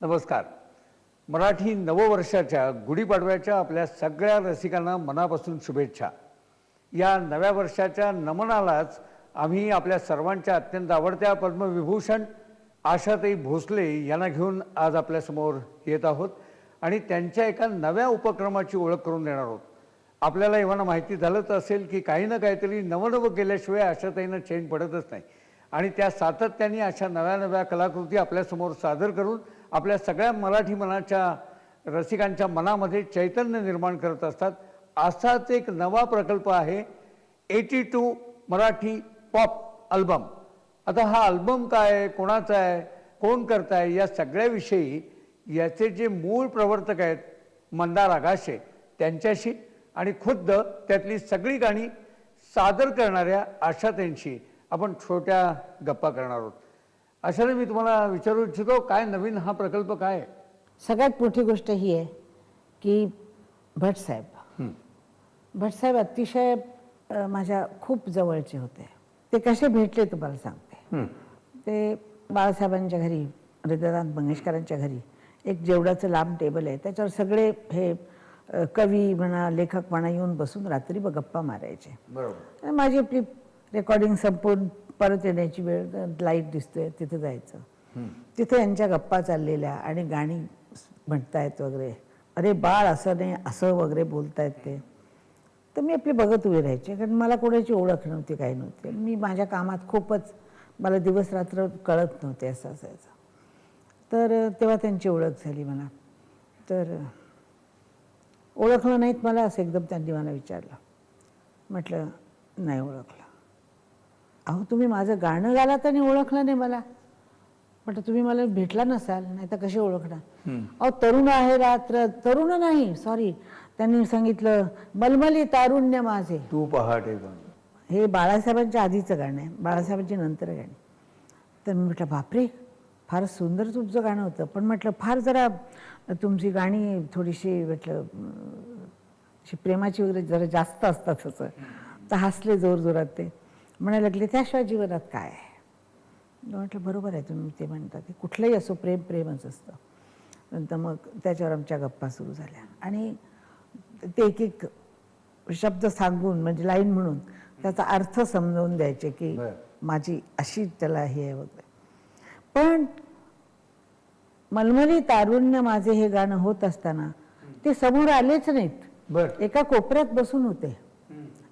नमस्कार. मराठी नववर्षाच्या गुढीपाडव्याच्या आपल्या सगळ्या रसिकांना मनापासून शुभेच्छा. या नव्या वर्षाच्या नमनालाच आम्ही आपल्या सर्वांच्या अत्यंत आवडत्या पद्मविभूषण आशाताई भोसले यांना घेऊन आज आपल्यासमोर येत आहोत आणि त्यांच्या एका नव्या उपक्रमाची ओळख करून देणार आहोत. आपल्याला एव्हाना माहिती झालंच असेल की काही ना काहीतरी नवनवं केल्याशिवाय आशाताईंना चैन पडतच नाही आणि त्या सातत्याने अशा नव्या नव्या कलाकृती आपल्यासमोर सादर करून आपल्या सगळ्या मराठी मनाच्या रसिकांच्या मनामध्ये चैतन्य निर्माण करत असतात. असाच एक नवा प्रकल्प आहे 82 मराठी पॉप अल्बम. आता हा अल्बम काय आहे, कोणाचा आहे, कोण करताय, या सगळ्याविषयी याचे जे मूळ प्रवर्तक आहेत मंदार आगाशे त्यांच्याशी आणि खुद्द त्यातली सगळी गाणी सादर करणाऱ्या आशाताईंशी आपण छोट्या गप्पा करणार आहोत. अशाने मी तुम्हाला विचारू इच्छितो, काय नवीन हा प्रकल्प काय आहे? सगळ्यात मोठी गोष्ट ही आहे की भटसाहेब अतिशय माझ्या खूप जवळचे होते. ते कसे भेटले तुम्हाला सांगते. ते बाळासाहेबांच्या घरी, हृदयनाथ मंगेशकरांच्या घरी एक जेवढाचं लांब टेबल आहे, त्याच्यावर सगळे हे कवी म्हणा, लेखक म्हणा येऊन बसून रात्री गप्पा मारायचे. बरोबर. माझी आपली रेकॉर्डिंग संपून परत येण्याची वेळ, लाईट दिसतोय तिथे जायचं. तिथे यांच्या गप्पा चाललेल्या आणि गाणी म्हणतायत वगैरे. अरे बाळ असं नाही असं वगैरे बोलतायत ते. तर मी आपली बघत उभी राहायचे, कारण मला कोणाची ओळख नव्हती, काही नव्हती. मी माझ्या कामात खूपच, मला दिवस रात्र कळत नव्हते असं असायचं. तर तेव्हा त्यांची ओळख झाली मला. तर ओळखलं नाहीत मला असं एकदम त्यांनी मला विचारलं. म्हटलं नाही ओळखलं. अहो तुम्ही माझं गाणं गालात आणि ओळखलं नाही मला. म्हटलं तुम्ही मला भेटला नसाल, नाही तर कसे ओळखणार. अहो तरुण आहे रात्र, तरुण नाही सॉरी, त्यांनी सांगितलं मलमली तारुण्य माझे. तू पहाटे पण. हे बाळासाहेबांच्या आधीचं गाणं आहे, बाळासाहेबांची नंतर गाणी. तर मी म्हटलं बापरे फार सुंदर तुमचं गाणं होतं, पण म्हटलं फार जरा तुमची गाणी थोडीशी म्हटलं प्रेमाची वगैरे जरा जास्त असतात असं. तर हसले जोरजोरात. ते म्हणायला लागले त्याशिवाय जीवनात काय आहे. म्हटलं बरोबर आहे तुम्ही ते म्हणता, की कुठलंही असो प्रेम प्रेमच असतं. नंतर मग त्याच्यावर आमच्या गप्पा सुरू झाल्या आणि ते एक एक शब्द सांगून म्हणजे लाईन म्हणून त्याचा अर्थ समजावून द्यायचे की माझी अशी त्याला हे आहे वगैरे. पण मलमली तारुण्य माझे हे गाणं होत असताना ते समोर आलेच नाहीत. एका कोपऱ्यात बसून होते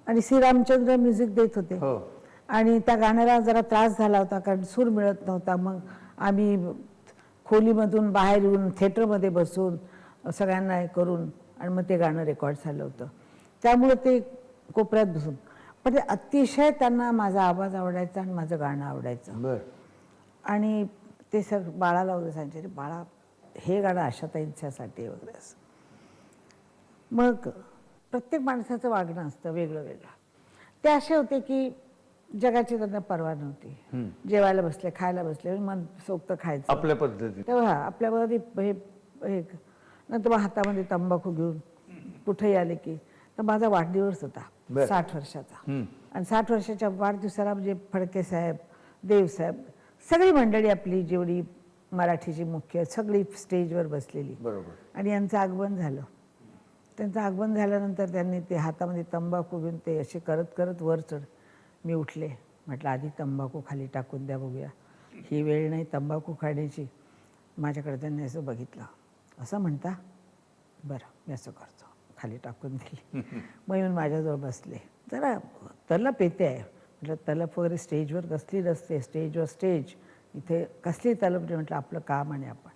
आणि श्री रामचंद्र म्युझिक देत होते. आणि त्या गाण्याला जरा त्रास झाला होता, कारण सूर मिळत नव्हता. मग आम्ही खोलीमधून बाहेर येऊन थिएटरमध्ये बसून सगळ्यांना हे करून आणि मग ते गाणं रेकॉर्ड झालं होतं. त्यामुळे ते कोपऱ्यात बसून, पण ते अतिशय त्यांना माझा आवाज आवडायचा आणि माझं गाणं आवडायचं. आणि ते बाळाला वगैरे सांगायचे, अरे बाळा हे गाणं आशाताईंच्यासाठी वगैरे असं. मग प्रत्येक माणसाचं वागणं असतं वेगळं वेगळं. ते असे होते की जगाची त्यांना पर्वा नव्हती. जेवायला बसले, खायला बसले, मन सोबत खायचं आपल्या पद्धती. तेव्हा आपल्यामध्ये हे नंतर मग हातामध्ये तंबाखू घेऊन कुठेही आले की. तर माझा वाढदिवस होता 60 वर्षाचा. आणि 60 वर्षाच्या वाढदिवसाला म्हणजे फडके साहेब, देवसाहेब, सगळी मंडळी आपली जेवढी मराठीची मुख्य सगळी स्टेजवर बसलेली. बरोबर. आणि यांचं आगमन झालं. त्यांचं आगमन झाल्यानंतर त्यांनी ते हातामध्ये तंबाखू घेऊन ते असे करत करत वर चढ. मी उठले, म्हटलं आधी तंबाखू खाली टाकून द्या बघूया, ही वेळ नाही तंबाखू खाण्याची. माझ्याकडे त्यांनी असं बघितलं, असं म्हणता बरं मी असं करतो, खाली टाकून दिली. मग येऊन माझ्याजवळ बसले. जरा तलप येते आहे. म्हटलं तलप वगैरे स्टेजवर कसली नसते, स्टेजवर स्टेज, इथे कसली तलप नाही. म्हटलं आपलं काम आणि आपण.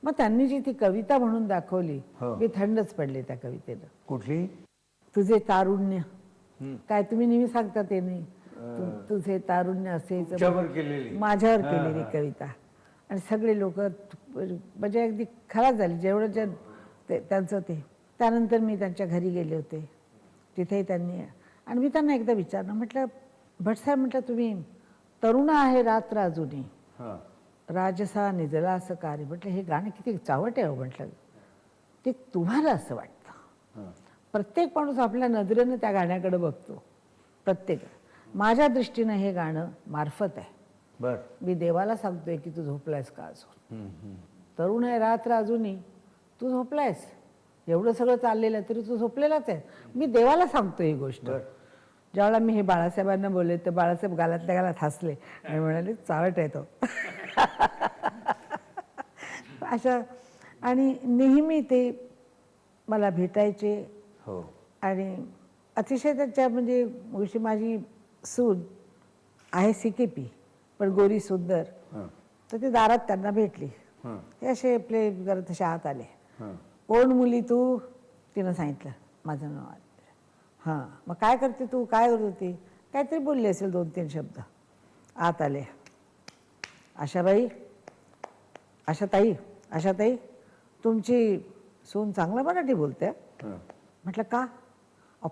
मग त्यांनी जी ती कविता म्हणून दाखवली, मी थंडच पडले त्या कवितेला. कुठली? तुझे तारुण्य. काय तुम्ही नेहमी सांगता ते नाही, तुझे तारुण्य असेच माझ्यावर केलेली कविता. आणि सगळे लोक म्हणजे अगदी खराब झाली जेवढं जे त्यांचं ते. त्यानंतर मी त्यांच्या घरी गेले होते, तिथेही त्यांनी. आणि मी त्यांना एकदा विचारलं, म्हटलं भटसाहेब, म्हटलं तुम्ही तरुण आहे रात्र अजूनही, राजसा निजला असं कार्य. म्हटलं हे गाणं किती चावट आहे. म्हटलं ते तुम्हाला असं वाटतं. प्रत्येक माणूस आपल्या नजरेनं त्या गाण्याकडे बघतो. प्रत्येक माझ्या दृष्टीनं हे गाणं मार्फत आहे. मी देवाला सांगतोय की तू झोपलायस का अजून. तरुण आहे रात्र अजूनही, तू झोपलायस, एवढं सगळं चाललेलं आहे तरी तू झोपलेलाच आहे. मी देवाला सांगतो ही गोष्ट. ज्यावेळेला मी हे बाळासाहेबांना बोलले तर बाळासाहेब गालातल्या गालात हसले आणि म्हणाले चावट आहे तो. अशा आणि नेहमी ते मला भेटायचे. हो. आणि अतिशय त्याच्या म्हणजे मुळशी माझी सून आहे CKP पण गोरी सुंदर, तर ते दारात त्यांना भेटली. हे असे आपले जरा तसे आत आले. कोण मुली तू? तिनं सांगितलं माझं नाव आहे. हां, मग काय करते तू, काय करत होती, काहीतरी बोलली असेल 2-3 शब्द. आत आले. आशाबाई, आशाताई तुमची सून चांगलं मराठी बोलते. म्हटलं का?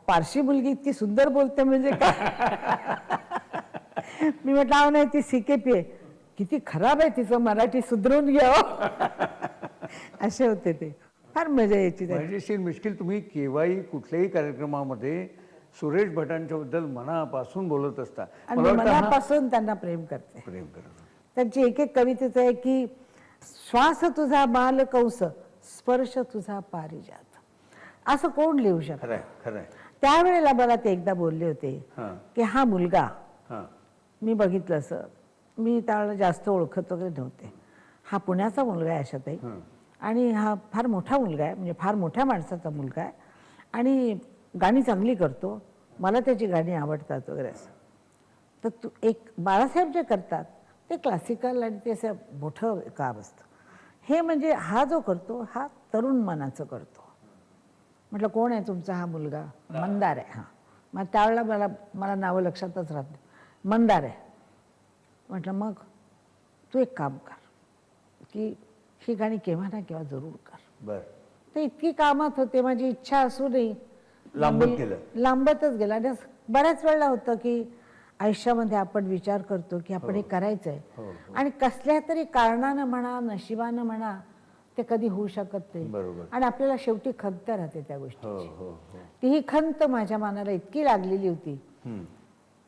पारशी मुलगी इतकी सुंदर बोलते म्हणजे काय? मी म्हटलं अहो नाही ती CKP आहे. किती खराब आहे तिचं मराठी, सुधरवून घ्यावं. असे होते ते. फार मजा यायची. मजेशीर मिश्किल, तुम्ही केव्हाही कुठल्याही कार्यक्रमामध्ये सुरेश भटांच्या बद्दल मनापासून बोलत असता. आणि मनापासून त्यांना प्रेम करते. प्रेम करत. त्यांची एक एक कवितेचं आहे की श्वास तुझा बाल कंस, स्पर्श तुझा पारिजात. असं कोण लिहू शकत? खरंय, खरंय. त्यावेळेला मला ते एकदा बोलले होते की हा मुलगा, मी बघितलं असं, मी त्यावेळेला जास्त ओळखत वगैरे नव्हते, हा पुण्याचा मुलगा आहे आशाताई, आणि हा फार मोठा मुलगा आहे, म्हणजे फार मोठ्या माणसाचा मुलगा आहे, आणि गाणी चांगली करतो, मला त्याची गाणी आवडतात वगैरे असं. तर तू एक बाळासाहेब जे करतात ते क्लासिकल आणि ते असं मोठं काम असतं. हे म्हणजे हा जो करतो हा तरुण मनाचं करतो. म्हटलं कोण आहे तुमचा हा मुलगा? मंदार आहे. हां, मग त्यावेळेला मला नावं लक्षातच राहत नाही. मंदार आहे. म्हटलं मग तू एक काम कर की ही गाणी केव्हा ना केव्हा जरूर कर. बरं. ते इतकी कामात होते, माझी इच्छा असूनही लांबतच गेला. आणि बऱ्याच वेळेला होतं की आयुष्यामध्ये आपण विचार करतो की आपण हे करायचं आहे, आणि कसल्या तरी कारणानं म्हणा, नशिबानं म्हणा, ते कधी होऊ शकत नाही, आणि आपल्याला शेवटी खंत राहते त्या गोष्टीची. ती ही खंत माझ्या मनाला इतकी लागलेली होती.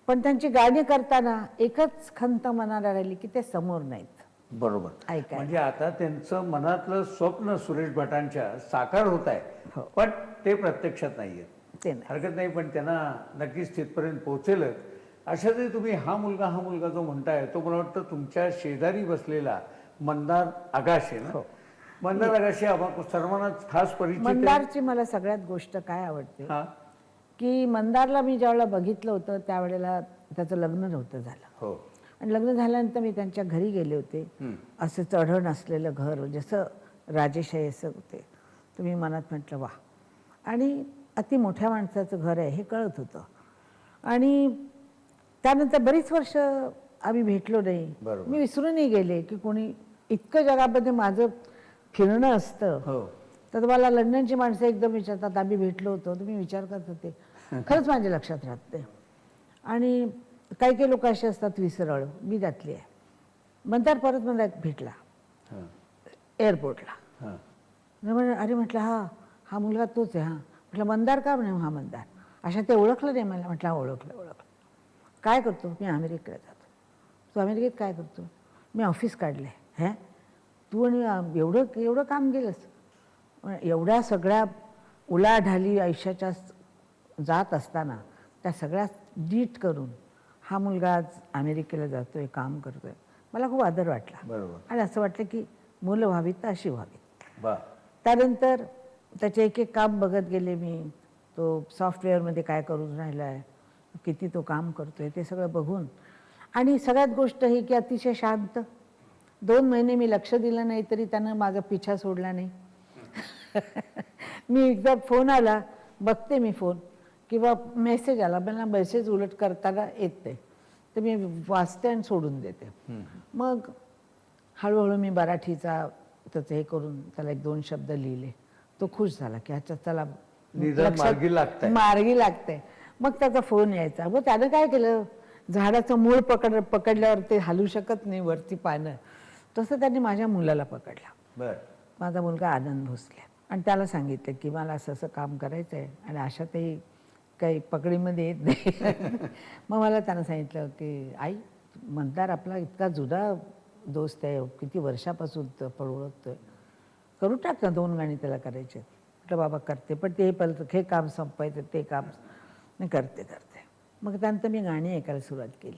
पण त्यांची गाणी करताना एकच खंत मनाला राहिली की ते समोर नाहीत. बरोबर. म्हणजे आता त्यांचं मनातलं स्वप्न सुरेश भटांच्या साकार होत आहे, पण ते प्रत्यक्षात नाहीये. ते नाही, हरकत नाही, पण त्यांना नक्कीच तिथपर्यंत पोहोचेलच. अशातही तुम्ही हा मुलगा जो म्हणताय तो मला वाटतं तुमच्या शेजारी बसलेला मंदार आगाशे ना? मंदार आगाशे सर्वांना खास परिचित. मंदारची मला सगळ्यात गोष्ट काय आवडते की मंदारला मी ज्यावेळेला बघितलं होतं त्यावेळेला त्याचं लग्न नव्हतं झालं, आणि लग्न झाल्यानंतर मी त्यांच्या घरी गेले होते. असं चढण असलेलं घर, जसं राजेशाही असं होते. तुम्ही मनात म्हटलं वा, आणि अति मोठ्या माणसाचं घर आहे हे कळत होतं. आणि त्यानंतर बरीच वर्ष आम्ही भेटलो नाही. मी विसरूनही गेले की कोणी इतकं जगामध्ये माझं फिरणं असतं. तर मला लंडनची माणसं एकदम विचारतात आम्ही भेटलो होतो, तुम्ही विचार करत होते. खरंच माझ्या लक्षात राहत नाही. आणि काही काही लोक असे असतात विसरळ, मी त्यातली आहे. मंदार परत मला भेटला एअरपोर्टला. अरे म्हटलं हा मुलगा तोच आहे. म्हटलं मंदार का? म्हणे हा मंदार. अशा ते ओळखलं नाही मला. म्हटलं ओळखलं. काय करतो? मी अमेरिकेला जातो. तू अमेरिकेत काय करतो? मी ऑफिस काढले. हे तू आणि एवढं काम केलंस? एवढ्या सगळ्या उलाढाली आयुष्याच्या जात असताना त्या सगळ्या नीट करून हा मुलगा आज अमेरिकेला जातोय, काम करतोय. मला खूप आदर वाटला. आणि असं वाटलं की मुलं व्हावीत तर अशी व्हावीत. त्यानंतर त्याचे एक एक काम बघत गेले मी. तो सॉफ्टवेअरमध्ये काय करून राहिला आहे, किती तो काम करतोय ते सगळं बघून. आणि सगळ्यात गोष्ट ही की अतिशय शांत. 2 महिने मी लक्ष दिलं नाही तरी त्यानं माझा पिछा सोडला नाही. मी एकदा फोन आला, बघते मी फोन किंवा मेसेज आला, मला मेसेज उलट करताना येत नाही, तर मी वाचते आणि सोडून देते. मग हळूहळू मी मराठीचा त्याचं हे करून त्याला 1-2 शब्द लिहिले. तो खुश झाला की अच्छा चला मार्गी लागतंय. मग त्याचा फोन यायचा. मग त्यानं काय केलं, झाडाचं मूळ पकडल्यावर ते हलू शकत नाही वरती पानं, तसं त्यांनी माझ्या मुलाला पकडला. माझा मुलगा आनंद भोसले. आणि त्याला सांगितलं की मला असं काम करायचं आहे, आणि आशातही काही पकडीमध्ये येत नाही. मग मला त्यानं सांगितलं की आई मंदार आपला इतका जुना दोस्त आहे, किती वर्षापासून ओळखतोय, करू टाक ना 2 गाणी त्याला करायचे. म्हटलं बाबा करते, पण ते पहिलं हे काम संपायचं, ते काम मी करते. मग त्यानंतर मी गाणी ऐकायला सुरुवात केली.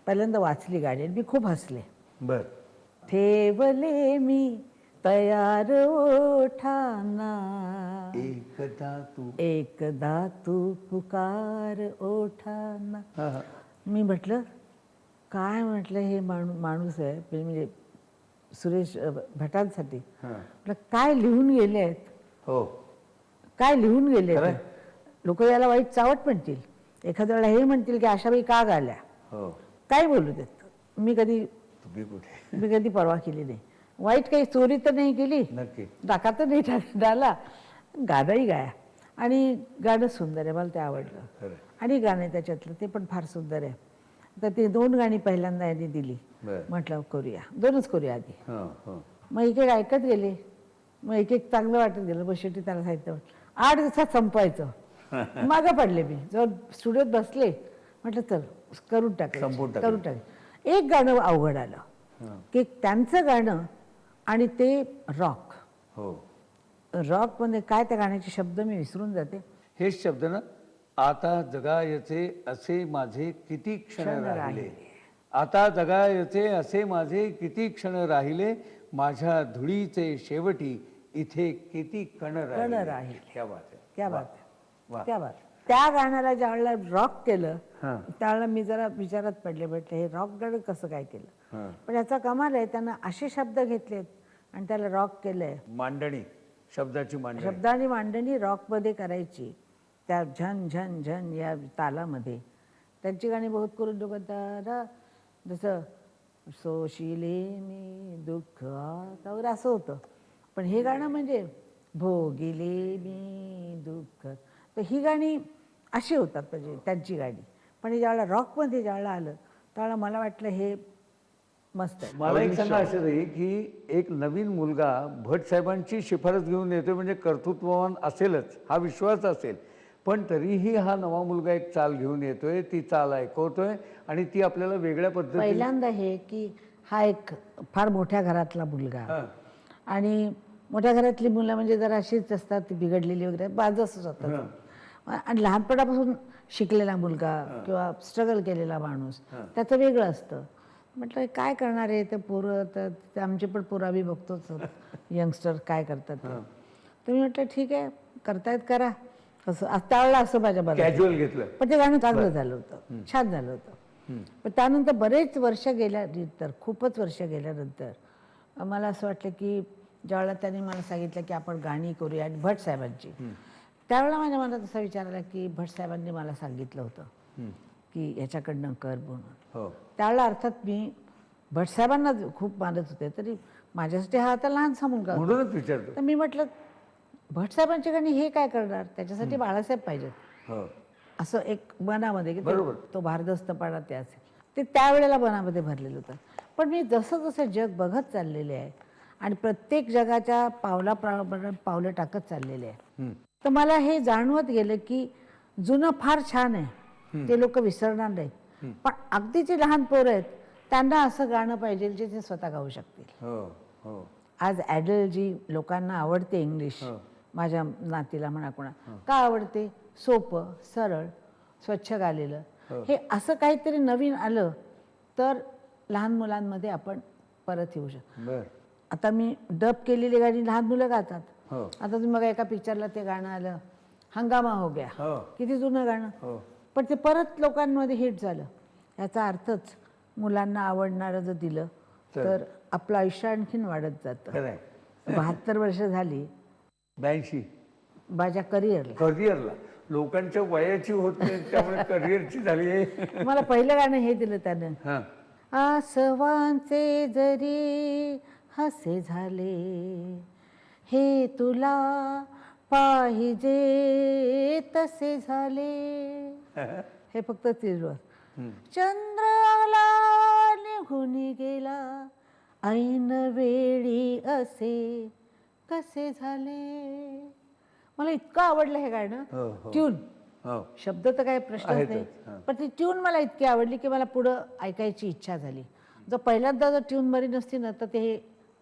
पहिल्यांदा वाचली गाणी आणि मी खूप हसले. बर. ठेवले मी तयार ओठाना, एकदा तू पुकार ओठाना. मी म्हटलं काय म्हटलं हे माणूस आहे म्हणजे सुरेश भटांसाठी म्हटलं काय लिहून गेले आहेत. हो, काय लिहून गेले लोक याला वाईट चावट म्हणतील, एखाद्या वेळेला हे म्हणतील की अशाबाई का गाल्या. काय बोलू देत. मी कधी परवा केली नाही. वाईट काही चोरी तर नाही केली, डाका तर नाही डाला, गाणंही गाया. आणि गाणं सुंदर आहे, मला ते आवडलं. आणि गाणं त्याच्यातलं ते पण फार सुंदर आहे. तर ते 2 गाणी पहिल्यांदा यांनी दिली. म्हटलं करूया, 2च करूया आधी. मग एक ऐकत गेले, मग एक चांगलं वाटत गेलं. मग शेवटी त्याला सांगितलं 8 दिवसात संपवायचं. मागं पडले मी, जवळ स्टुडिओत बसले. म्हटलं चल करून टाक. एक गाणं अवघड आलं की त्यांचं गाणं आणि ते रॉक. रॉक म्हणजे काय, त्या गाण्याचे शब्द मी विसरून जाते. हेच शब्द ना, आता जगायचे असे माझे किती क्षण राहिले, आता जगायचे असे माझे किती क्षण राहिले, माझ्या धुळीचे शेवटी इथे किती कण राहिले. क्या बात आहे. त्या गाण्याला ज्या वेळेला रॉक केलं त्यावेळेला मी जरा विचारात पडले. म्हटलं हे रॉक गाणं कसं काय केलं. पण याचा कमाल आहे, त्यांना असे शब्द घेतलेत आणि त्याला रॉक केलंय. मांडणी, शब्द आणि मांडणी रॉकमध्ये करायची, त्या झन झन झन या तालामध्ये. त्यांची गाणी बहुत करून लोकांना जसं सोशिले मी दुःख आतावर असं होतं. पण हे गाणं म्हणजे भोगिले मी दुःख. तर ही गाणी अशी होतात म्हणजे त्यांची गाणी. पण ज्यावेळेला रॉकमध्ये ज्यावेळेला आलं त्यावेळेला मला वाटलं हे मस्त आहे. मला एक सांगा असं रे की एक नवीन मुलगा भट साहेबांची शिफारस घेऊन येतोय म्हणजे कर्तृत्ववान असेलच हा विश्वास असेल. पण तरीही हा नवा मुलगा एक चाल घेऊन येतोय, ती चाल ऐकवतोय आणि ती आपल्याला वेगळ्या पद्धतीने. पहिल्यांदा हे की हा एक फार मोठ्या घरातला मुलगा आणि मोठ्या घरातली मुलं म्हणजे जरा अशीच असतात, ती बिघडलेली वगैरे बाजच होतात. आणि लहानपणापासून शिकलेला मुलगा किंवा स्ट्रगल केलेला माणूस त्याचं वेगळं असतं. म्हटलं काय करणार आहे ते पोरं, तर आमचे पण पोरं आम्ही बघतोच यंगस्टर काय करतात ते. तर मी म्हटलं ठीक आहे करतायत करा. असं त्यावेळेला असं माझ्या कॅज्युअल घेतलं. पण ते गाणं चांगलं झालं होतं, छान झालं होतं. पण त्यानंतर बरेच वर्ष गेल्यानंतर, खूपच वर्ष गेल्यानंतर मला असं वाटलं की ज्यावेळेला त्यांनी मला सांगितलं की आपण गाणी करूया आणि भट साहेबांची, त्यावेळेला माझ्या मनात असा विचार आला की भट साहेबांनी मला सांगितलं होतं की ह्याच्याकडनं कर म्हणून. त्यावेळेला अर्थात मी भट साहेबांना खूप मानत होते, तरी माझ्यासाठी हा आता लहानसा मुलगा म्हणूनच विचारतो. तर मी म्हटलं भट साहेबांची गाणी हे काय करणार, त्याच्यासाठी बाळासाहेब पाहिजेत असं एक मनामध्ये की तो भारदस्तपणा ते असेल ते त्यावेळेला मनामध्ये भरलेलं होतं. पण मी जसं जसं जग बघत चाललेले आहे आणि प्रत्येक जगाच्या पावलं टाकत चाललेले आहे, तर मला हे जाणवत गेलं की जुनं फार छान आहे, ते लोक विसरणार नाहीत. पण अगदी जे लहान पोरं आहेत त्यांना असं गाणं पाहिजे जे ते स्वतः गाऊ शकतील. आज ॲडल जी लोकांना आवडते इंग्लिश, माझ्या नातीला म्हणा कोणा का आवडते, सोपं सरळ स्वच्छ गालेलं, हे असं काहीतरी नवीन आलं तर लहान मुलांमध्ये आपण परत येऊ शकतो. आता मी डब केलेली गाणी लहान मुलं गातात. आता तुम्ही बघा एका पिक्चरला ते गाणं आलं हंगामा हो गया, किती जुनं गाणं, पण ते परत लोकांमध्ये हिट झालं. याचा अर्थच मुलांना आवडणारं जर दिलं तर आपलं आयुष्य आणखीन वाढत जातं. 72 वर्ष झाली 82 माझ्या करिअरला लोकांच्या वयाची होत नाही, त्यामुळे करिअरची झाली आहे. मला पहिलं गाणं हे दिलं त्यानं, आसवांचे जरी हसे झाले हे तुला पाहिजे तसे झाले. हे फक्त तिरवर. चंद्र आला निघून गेला ऐन वेळी असे कसे झाले. मला इतकं आवडलं हे गाणं. ट्यून, शब्द तर काय प्रश्नच नाही, पण ती ट्यून मला इतकी आवडली की मला पुढं ऐकायची इच्छा झाली. जर पहिल्यांदा जर ट्यून मरी नसती ना तर ते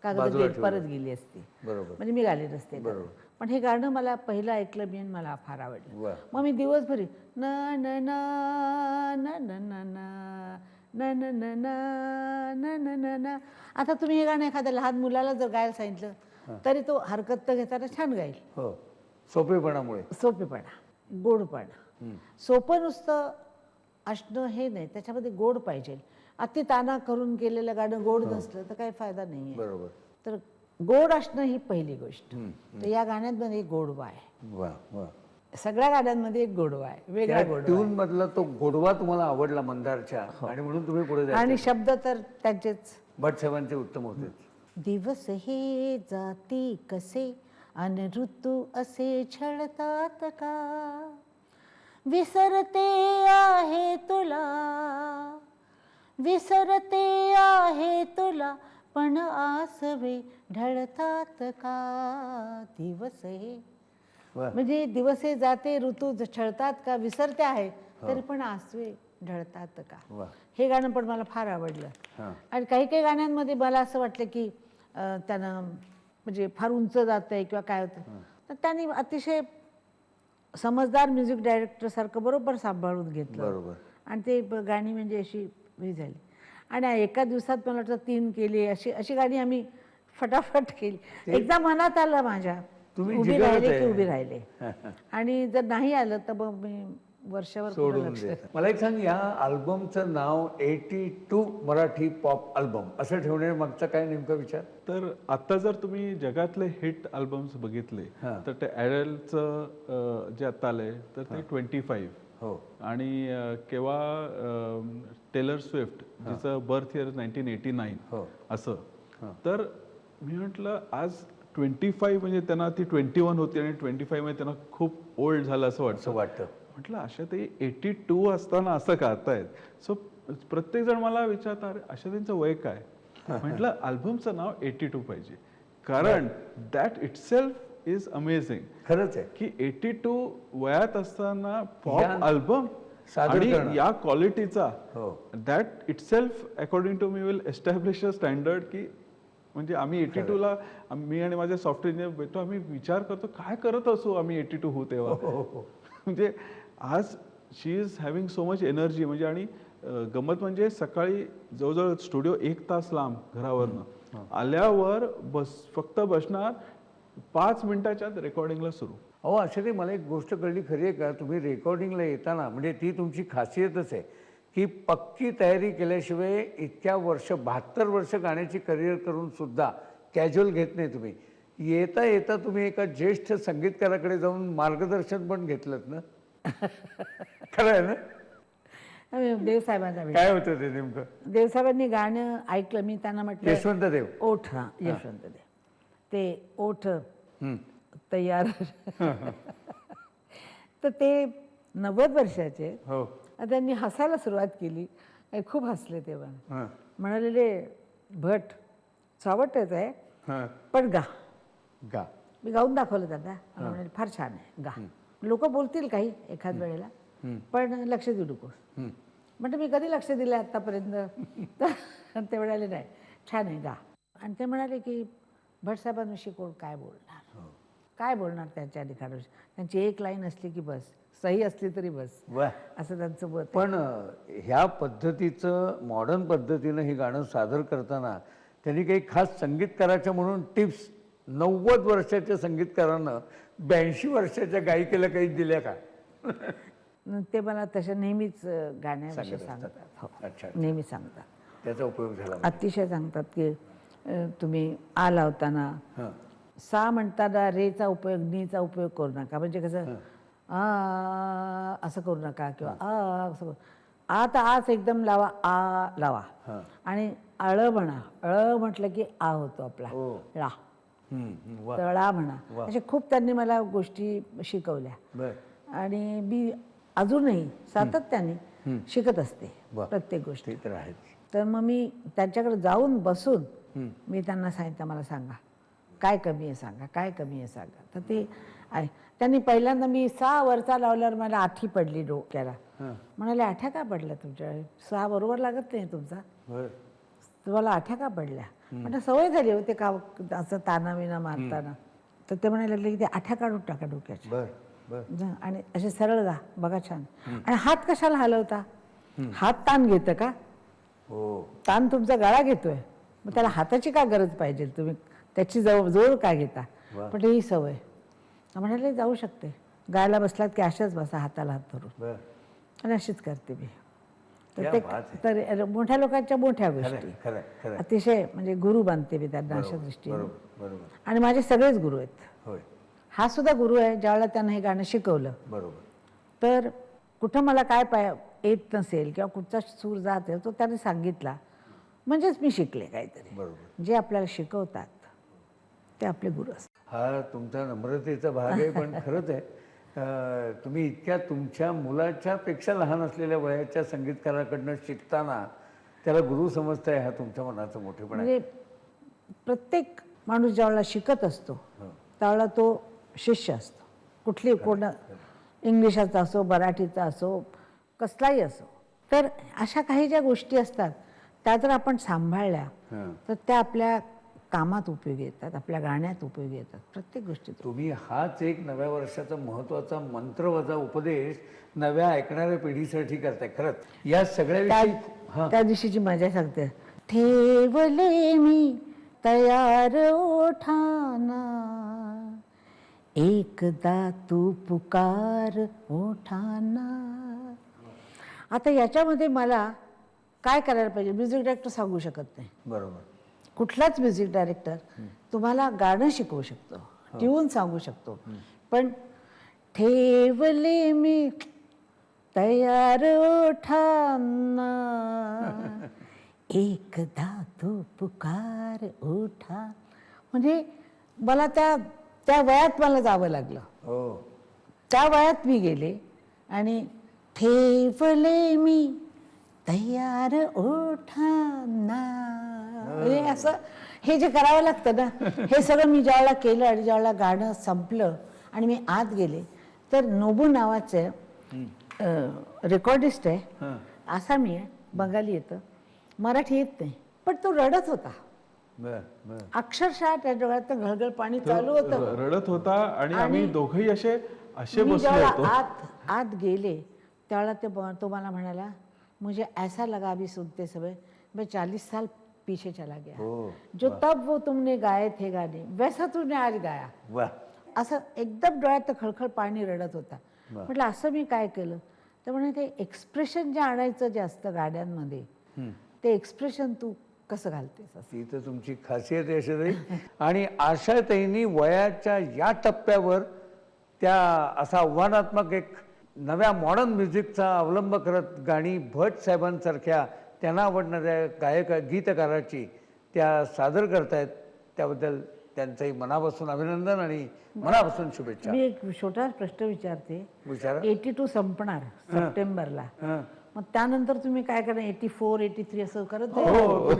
कागद बाजूला परत ठेवलं. गेली असती, बरोबर. म्हणजे मी गाले नसते. बरोबर. पण हे गाणं मला पहिलं ऐकलं मी आणि मला फार आवडलं. वा. मग मी दिवसभरी ना ना ना ना ना ना ना ना ना ना ना ना ना ना ना. आता तुम्ही हे गाणं एखाद्या लहान मुलाला जर गायला सांगितलं तरी तो हरकत घेताना छान गाईल. हो, सोपेपणामुळे. सोपेपणा, गोडपणा. सोपं नुसतं असणं हे नाही, त्याच्यामध्ये गोड पाहिजे. अति ताना करून केलेलं गाणं गोड नसलं तर काही फायदा नाही आहे. बरोबर. तर गोड असणं ही पहिली गोष्ट. तर या गाण्यांमध्ये एक गोडवा आहे. वा वा. सगळ्या गाण्यांमध्ये एक गोडवा आहे, वेगळा गोडवा ट्यून मधला तो गोडवा तुम्हाला आवडला मंदारच्या, आणि म्हणून तुम्ही पुढे आहे. जायचं. आणि शब्द तर त्यांचेच. भटसाहेबांचे उत्तम होते. दिवस हे जाती कसे अन ऋतू असे छळतात का, विसरते आहे तुला, विसरते आहे तुला, पण आसवे ढळतात का. दिवस हे वा. म्हणजे दिवस हे जाते, ऋतू छळतात का, विसरते आहे तरी पण आसवे ढळतात का. वा. हे गाणं पण मला फार आवडलं. हां. आणि काही काही गाण्यांमध्ये मला असं वाटलं की त्यानं म्हणजे फार उंच जात आहे किंवा काय होतं, तर त्यांनी अतिशय समजदार म्युझिक डायरेक्टरसारखं बरोबर सांभाळून घेतलं. बरोबर. आणि ते गाणी म्हणजे अशी हे झाली. आणि एका दिवसात मला वाटतं 3 केली, अशी अशी गाणी आम्ही फटाफट केली. एकदा मनात आलं माझ्या, तुम्ही उभी जिगरच राहिले आहे. की उभी राहिले. आणि जर नाही आलं तर मग मी वर्षावर कुठं सोडून लक्ष. देत. मला एक सांग, या अल्बमचं नाव 82 मराठी पॉप अल्बम असं ठेवण्यामागचा काय नेमका विचार? तर आता जर तुम्ही जगातले हिट अल्बम्स बघितले हां. तर ते ॲडलचं जे आता आलंय तर ते 25. हो. आणि केव्हा टेलर स्विफ्ट जिचं बर्थ इयर 1989 हो. असं. तर मी म्हटलं आज 25 म्हणजे त्यांना ती 21 होती आणि 25 मध्ये त्यांना खूप ओल्ड झालं असं असं वाटतं. वाटतं. म्हटलं अशा ते 82 असताना असं गातायत. सो प्रत्येक जण मला विचारतात, अरे अशा त्यांचं वय काय? म्हटलं अल्बमचं नाव 82 पाहिजे, कारण दॅट इटसेल्फ इज अमेझिंग. खरंच आहे की 82 वयात असताना या पॉप अल्बम सादर आणि करणं. या क्वालिटीचा, हो. That itself according to me will establish a standard. की म्हणजे आम्ही 82ला, मी आणि माझे सॉफ्टवेअर इंजिनियर भेटतो, आम्ही विचार करतो काय करत असू आम्ही 82 होऊ तेव्हा. म्हणजे आज she is having so much energy. म्हणजे आणि गमत म्हणजे सकाळी जवळजवळ स्टुडिओ 1 तास लांब घरावरनं, आल्यावर फक्त बसणार, 5 मिनिटाच्या रेकॉर्डिंगला सुरू. अहो असे मला एक गोष्ट कळली, खरी आहे का, तुम्ही रेकॉर्डिंगला येताना, म्हणजे ती तुमची खासियतच आहे की पक्की तयारी केल्याशिवाय इतक्या वर्ष, 72 वर्ष गाण्याची करिअर करून सुद्धा कॅज्युअल घेत नाही तुम्ही. येता येता तुम्ही एका ज्येष्ठ संगीतकाराकडे जाऊन मार्गदर्शन पण घेतलं ना. खरं आहे ना? देवसाहेबांचा काय होतं ते नेमकं? देवसाहेबांनी गाणं ऐकलं, मी त्यांना म्हटलं यशवंत देव. ओठ. हां, यशवंत देव. ते ओठ तयार. तर ते 90 वर्षाचे. हो. त्यांनी हसायला सुरुवात केली. खूप हसले तेव्हा. हां. म्हणालेले, भट चावटच आहे हां. पण गा. गा. मी गाऊन दाखवलं त्यांना. म्हणाले फार छान आहे, गा. लोक बोलतील काही एखाद वेळेला, पण लक्ष देऊ नकोस. म्हटलं मी कधी लक्ष दिलं आतापर्यंत? ते म्हणाले नाही, छान आहे, गा. आणि ते म्हणाले की भटसाहेबांविषयी कोण काय बोलणार, काय बोलणार त्यांच्या लिखाणाविषयी. त्यांची एक लाईन असली की बस, सही असली तरी बस, वा. असं त्यांचं मत आहे. पण ह्या पद्धतीचं मॉडर्न पद्धतीनं हे गाणं सादर करताना त्यांनी काही खास संगीतकाराच्या म्हणून टिप्स 90 वर्षाच्या संगीतकारानं 82 वर्षाच्या गायिकेला काही दिल्या का? ते मला तशा नेहमीच गाण्याविषयी सांगत असतात. सांगतात. हो, अच्छा. नेहमी सांगतात. त्याचा उपयोग झाला. अतिशय सांगतात की तुम्ही आ लावताना हां. सा म्हणताना रेचा उपयोग, नीचा उपयोग करू नका. म्हणजे कसं आ असं करू नका किंवा आ असं करू. आ तर आच एकदम लावा, आ लावा. आणि अळ म्हणा, अळ म्हटलं की आ होतो आपला, ळा. वा. तळा म्हणा. अशा खूप त्यांनी मला गोष्टी शिकवल्या. बर. आणि मी अजूनही सातत्याने शिकत असते प्रत्येक गोष्टी. ते तर आहेच. तर मग मी त्यांच्याकडे जाऊन बसून मी त्यांना सांगितलं, मला सांगा काय कमी आहे, सांगा काय कमी आहे सांगा. तर ते आहे. त्यांनी पहिल्यांदा मी 6 वरचा लावल्यावर मला आठी पडली डोक्याला. म्हणाले, आठ्या का पडल्या तुमच्या? 6 बरोबर लागत नाही तुमचा. तुम्हाला आठ्या का पडल्या म्हणजे सवय झाली होते का असं तानाविना मारताना. तर ते म्हणायला लागले की ते आठ्या काढून टाका डोक्याच्या बर बर आणि असे सरळ गा बघा छान. आणि हात कशाला हलवता? हात ताण घेतं का? हो ताण तुमचा गळा घेतोय, मग त्याला हाताची का गरज पाहिजे? तुम्ही त्याची जोड का घेता? वा. पण ही सवय म्हणाले जाऊ शकते. गायला बसलात की अशाच बसा हाताला हात धरून, बर आणि अशीच करते मी. क्या तर बात आहे. ते तर मोठ्या लोकांच्या मोठ्या खरं गोष्टी खरं खरं अतिशय म्हणजे गुरु बांधते मी त्यांना अशा दृष्टीने. बरोबर बरोबर आणि माझे सगळेच गुरु आहेत. होय हा सुद्धा गुरु आहे ज्यावेळेला त्यांना हे गाणं शिकवलं. बरोबर तर कुठं मला काय येत नसेल किंवा कुठचा सूर जात आहे तो त्याने सांगितला म्हणजेच मी शिकले काहीतरी. बरोबर जे आपल्याला शिकवतात ते आपले गुरु असतात. हा तुमचा नम्रतेचा भाग आहे पण खरंच आहे तुम्ही इतक्या तुमच्या मुलाच्या पेक्षा लहान असलेल्या वयाच्या संगीतकाराकडनं शिकताना त्याला गुरु समजताय हा तुमच्या मनाचा मोठेपणा आहे. म्हणजे प्रत्येक माणूस ज्यावेळेला शिकत असतो त्यावेळेला तो शिष्य असतो. कुठली कोण इंग्लिशाचा असो, मराठीचा असो, कसलाही असो. तर अशा काही ज्या गोष्टी असतात त्या जर आपण सांभाळल्या हं. तर त्या आपल्या कामात उपयोगी येतात, आपल्या गाण्यात उपयोगी येतात, प्रत्येक गोष्टीत. तुम्ही हाच एक नव्या वर्षाचा महत्वाचा मंत्रवजा उपदेश नव्या ऐकणाऱ्या पिढीसाठी करताय खरंच. या सगळ्याविषयी हां त्या दिवशीची मजा सांगते. ठेवले मी तयार ओठाना, एकदा तू पुकार ओठाना. आता याच्यामध्ये मला काय करायला पाहिजे? म्युझिक डायरेक्टर सांगू शकत नाही. बरोबर कुठलाच म्युझिक डायरेक्टर तुम्हाला गाणं शिकवू शकतो, ट्यून सांगू शकतो, पण ठेवले मी तयार ओठाना, एकदा तू पुकार ओठा. म्हणजे मला त्या वयात मला जावं लागलं. हो त्या वयात मी गेले आणि ठेवले मी तयार ओठाना. म्हणजे असं हे जे करावं लागतं ना, हे सगळं मी ज्यावेळेला केलं आणि ज्यावेळेला गाणं संपलं आणि मी आत गेले तर नोबू नावाचे रेकॉर्डिस्ट आहे, हां आसामी आहे, बंगाली येतं, मराठी येत नाही, पण तो रडत होता बर बर अक्षरशः. त्या डोळ्यात घळघळ पाणी चालू होतं. रडत होता आणि आम्ही दोघंही असे मी बसलो जेव्हा होतो. आत गेले त्यावेळेला तो मला म्हणाला, मुझे ऐसा लगा अभी सुनते समय मैं 40 साल पीछे चला गया. हो जो तब वो तुमने गाए थे गाणे वैसा तूने आज गाया. वा असं एकदम डोळ्यात खळखळ पाणी रडत होता. म्हटलं असं मी काय केलं? तर म्हणे ते एक्सप्रेशन जे आणायचं जे असतं गाड्यांमध्ये ते एक्सप्रेशन तू कसं घालतेस असं. ती तर तुमची खासियत आहे अशातही. आणि आशाताईंनी वयाच्या या टप्प्यावर त्या असा आव्हानात्मक एक नव्या मॉडर्न म्युझिकचा अवलंब करत गाणी भट साहेबांसारख्या त्यांना आवडणाऱ्या गीतकाराची त्या सादर करतायत. त्याबद्दल त्यांचंही मनापासून अभिनंदन आणि मनापासून शुभेच्छा. मी एक छोटा प्रश्न विचारते. विचारा. 82 संपणार सप्टेंबरला, हं. मग त्यानंतर तुम्ही काय करणार? 84, 83 असं करत जाईल? हो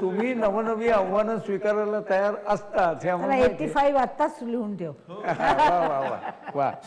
तुम्ही नवनवी आव्हानं स्वीकारायला तयार असतात हे आम्हाला माहिती आहे. 85 आत्ताच लिहून ठेव. वा वा वा वा